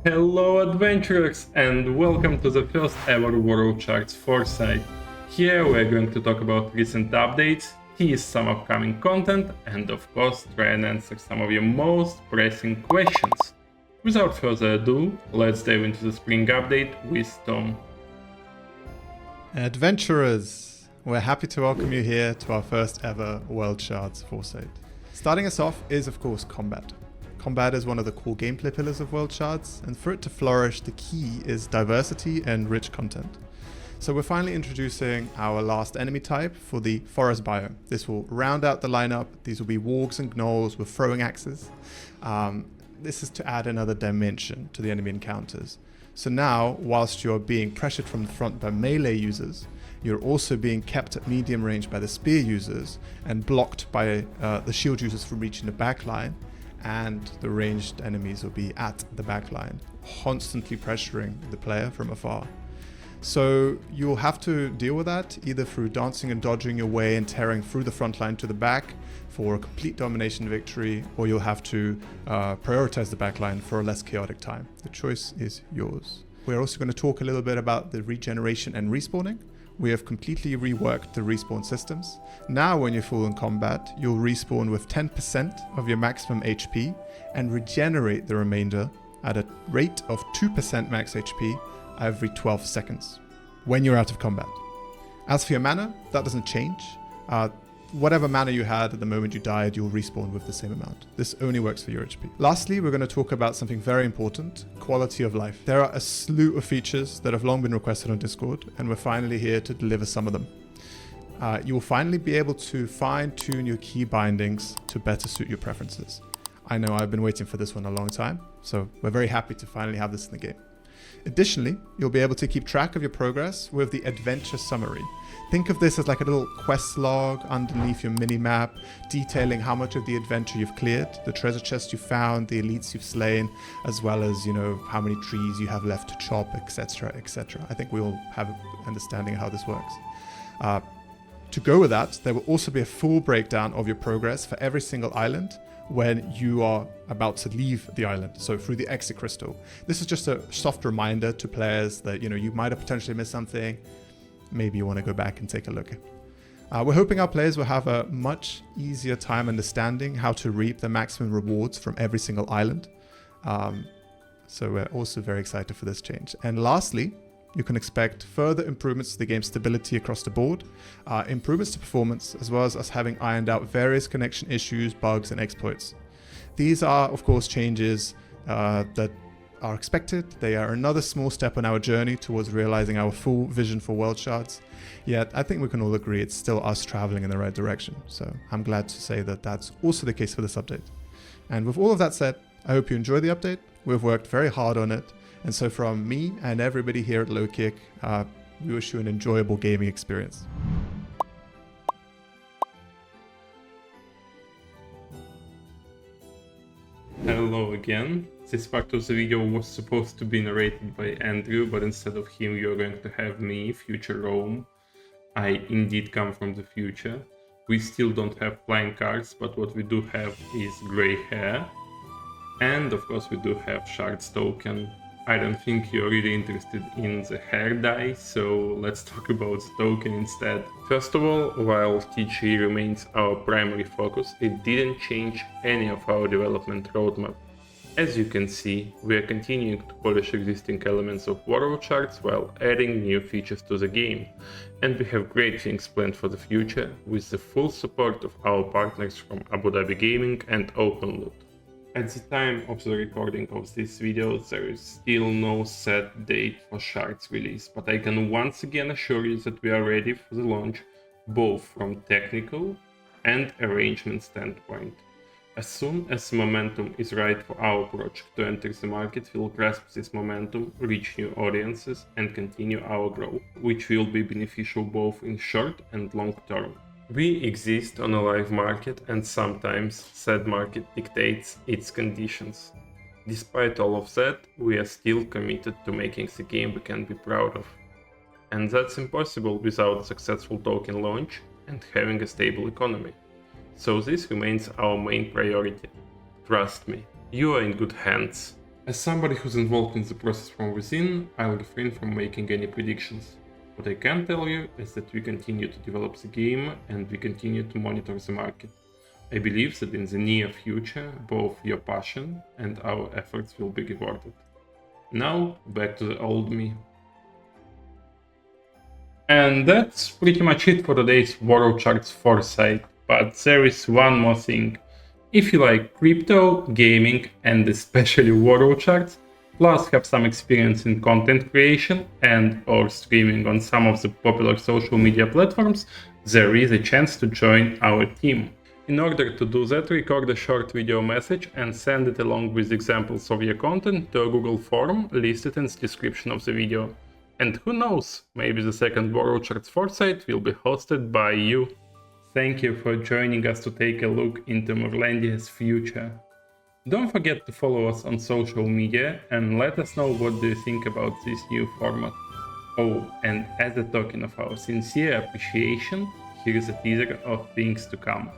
Hello adventurers and welcome to the first ever WorldShards Foresight. Here we're going to talk about recent updates, tease some upcoming content, and of course try and answer some of your most pressing questions. Without further ado, let's dive into the spring update with Tom. Adventurers, we're happy to welcome you here to our first ever WorldShards Foresight. Starting us off is of course combat. Combat is one of the core gameplay pillars of WorldShards, and for it to flourish, the key is diversity and rich content. So we're finally introducing our last enemy type for the forest biome. This will round out the lineup. These will be wargs and gnolls with throwing axes. This is to add another dimension to the enemy encounters. So now, whilst you're being pressured from the front by melee users, you're also being kept at medium range by the spear users and blocked by the shield users from reaching the backline. And the ranged enemies will be at the backline, constantly pressuring the player from afar. So you'll have to deal with that either through dancing and dodging your way and tearing through the front line to the back for a complete domination victory, or you'll have to prioritize the backline for a less chaotic time. The choice is yours. We're also going to talk a little bit about the regeneration and respawning. We have completely reworked the respawn systems. Now when you're full in combat, you'll respawn with 10% of your maximum HP and regenerate the remainder at a rate of 2% max HP every 12 seconds when you're out of combat. As for your mana, that doesn't change. Whatever mana you had at the moment you died, you'll respawn with the same amount. This only works for your HP. Lastly, we're going to talk about something very important, quality of life. There are a slew of features that have long been requested on Discord, and we're finally here to deliver some of them. You will finally be able to fine-tune your key bindings to better suit your preferences. I know I've been waiting for this one a long time, so we're very happy to finally have this in the game. Additionally, you'll be able to keep track of your progress with the adventure summary. Think of this as like a little quest log underneath your mini-map, detailing how much of the adventure you've cleared, the treasure chests you found, the elites you've slain, as well as, how many trees you have left to chop, etc., etc. I think we all have an understanding of how this works. To go with that, there will also be a full breakdown of your progress for every single island when you are about to leave the island, so through the exit crystal. This is just a soft reminder to players that you might have potentially missed something. Maybe you want to go back and take a look. We're hoping our players will have a much easier time understanding how to reap the maximum rewards from every single island. So we're also very excited for this change. And lastly, you can expect further improvements to the game's stability across the board, improvements to performance, as well as us having ironed out various connection issues, bugs, and exploits. These are, of course, changes that are expected. They are another small step on our journey towards realizing our full vision for WorldShards. Yet, I think we can all agree it's still us traveling in the right direction. So I'm glad to say that that's also the case for this update. And with all of that said, I hope you enjoy the update. We've worked very hard on it. And so from me and everybody here at Low Kick, we wish you an enjoyable gaming experience. Hello again. This part of the video was supposed to be narrated by Andrew, but instead of him you're going to have me, Future Rome. I indeed come from the future. We still don't have flying cars, but what we do have is grey hair. And of course we do have Shards token. I don't think you're really interested in the hair dye, so let's talk about the token instead. First of all, while TG remains our primary focus, it didn't change any of our development roadmap. As you can see, we are continuing to polish existing elements of WorldShards while adding new features to the game, and we have great things planned for the future with the full support of our partners from Abu Dhabi Gaming and OpenLoot. At the time of the recording of this video, there is still no set date for Shards release, but I can once again assure you that we are ready for the launch, both from technical and arrangement standpoint. As soon as the momentum is right for our project to enter the market, we'll grasp this momentum, reach new audiences, and continue our growth, which will be beneficial both in short and long term. We exist on a live market, and sometimes said market dictates its conditions. Despite all of that, we are still committed to making the game we can be proud of. And that's impossible without a successful token launch and having a stable economy. So this remains our main priority. Trust me, you are in good hands. As somebody who's involved in the process from within, I'll refrain from making any predictions. What I can tell you is that we continue to develop the game and we continue to monitor the market. I believe that in the near future, both your passion and our efforts will be rewarded. Now, back to the old me. And that's pretty much it for today's WorldShards Foresight, but there is one more thing. If you like crypto, gaming, and especially WorldShards, plus have some experience in content creation and or streaming on some of the popular social media platforms, there is a chance to join our team. In order to do that, record a short video message and send it along with examples of your content to a Google form listed in the description of the video. And who knows, maybe the second WorldShards Foresight will be hosted by you. Thank you for joining us to take a look into Morlandia's future. Don't forget to follow us on social media and let us know what do you think about this new format. Oh, and as a token of our sincere appreciation, here is a teaser of things to come.